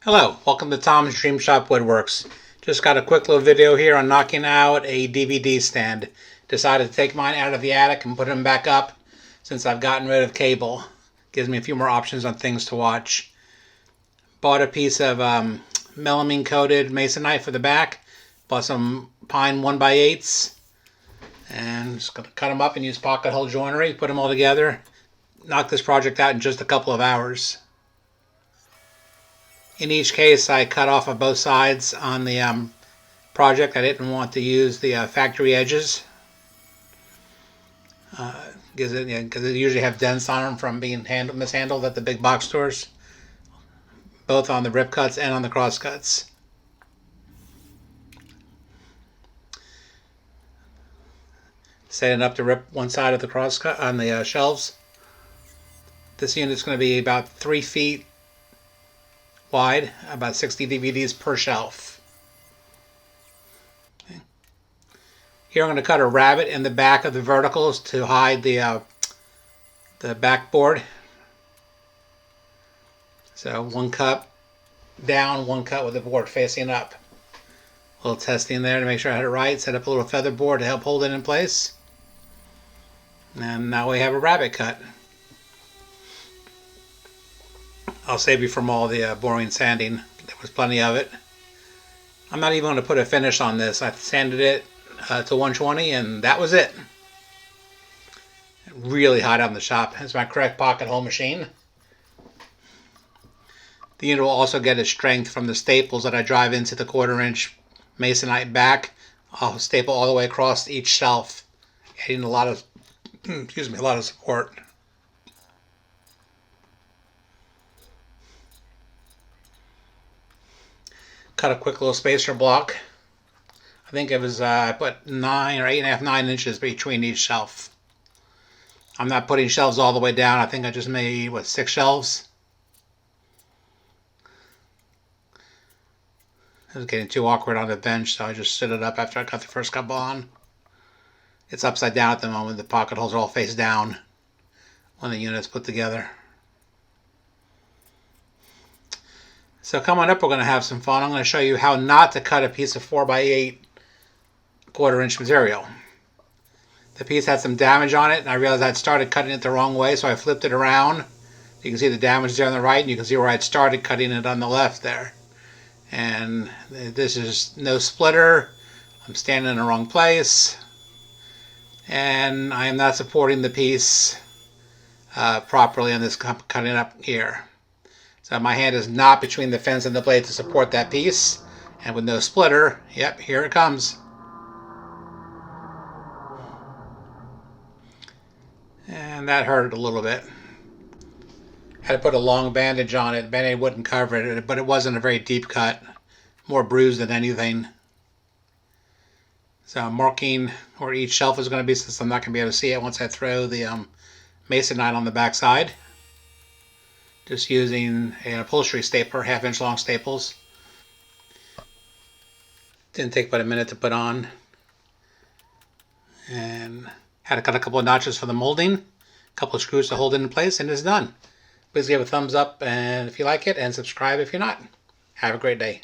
Hello, welcome to Tom's Dream Shop Woodworks. Just got a quick little video here on knocking out a DVD stand. Decided to take mine out of the attic and put them back up since I've gotten rid of cable. Gives me a few more options on things to watch. Bought a piece of melamine coated masonite for the back. Bought some pine 1x8s. And just going to cut them up and use pocket hole joinery. Put them all together. Knock this project out in just a couple of hours. In each case, I cut off of both sides on the project. I didn't want to use the factory edges because they usually have dents on them from being mishandled at the big box stores, both on the rip cuts and on the cross cuts. Setting up to rip one side of the cross cut on the shelves. This unit's going to be about 3 feet wide, about 60 DVDs per shelf. Okay. Here I'm going to cut a rabbet in the back of the verticals to hide the backboard. So one cut down, one cut with the board facing up. A little testing there to make sure I had it right. Set up a little feather board to help hold it in place. And now we have a rabbet cut. I'll save you from all the boring sanding. There was plenty of it. I'm not even going to put a finish on this. I sanded it to 120 and that was it. Really hot out in the shop. It's my correct pocket hole machine. The unit will also get its strength from the staples that I drive into the 1/4-inch masonite back. I'll staple all the way across each shelf, adding a lot of a lot of support. Cut a quick little spacer block. I think it was I put 9 or 8.5, 9 inches between each shelf. I'm not putting shelves all the way down. I think I just made 6 shelves. It was getting too awkward on the bench, so I just stood it up after I cut the first couple on. It's upside down at the moment. The pocket holes are all face down when the unit's put together. So coming up, we're going to have some fun. I'm going to show you how not to cut a piece of 4x8 1/4-inch material. The piece had some damage on it, and I realized I'd started cutting it the wrong way, so I flipped it around. You can see the damage there on the right, and you can see where I'd started cutting it on the left there. And this is no splitter. I'm standing in the wrong place, and I am not supporting the piece properly on this cutting up here. So my hand is not between the fence and the blade to support that piece. And with no splitter, yep, here it comes. And that hurt a little bit. Had to put a long bandage on it. Band-aid wouldn't cover it, but it wasn't a very deep cut. More bruised than anything. So I'm marking where each shelf is going to be, since I'm not going to be able to see it once I throw the masonite on the back side. Just using an upholstery stapler, 1/2-inch long staples. Didn't take but a minute to put on. And had to cut a couple of notches for the molding. A couple of screws to hold it in place, and it's done. Please give a thumbs up and if you like it, and subscribe if you're not. Have a great day.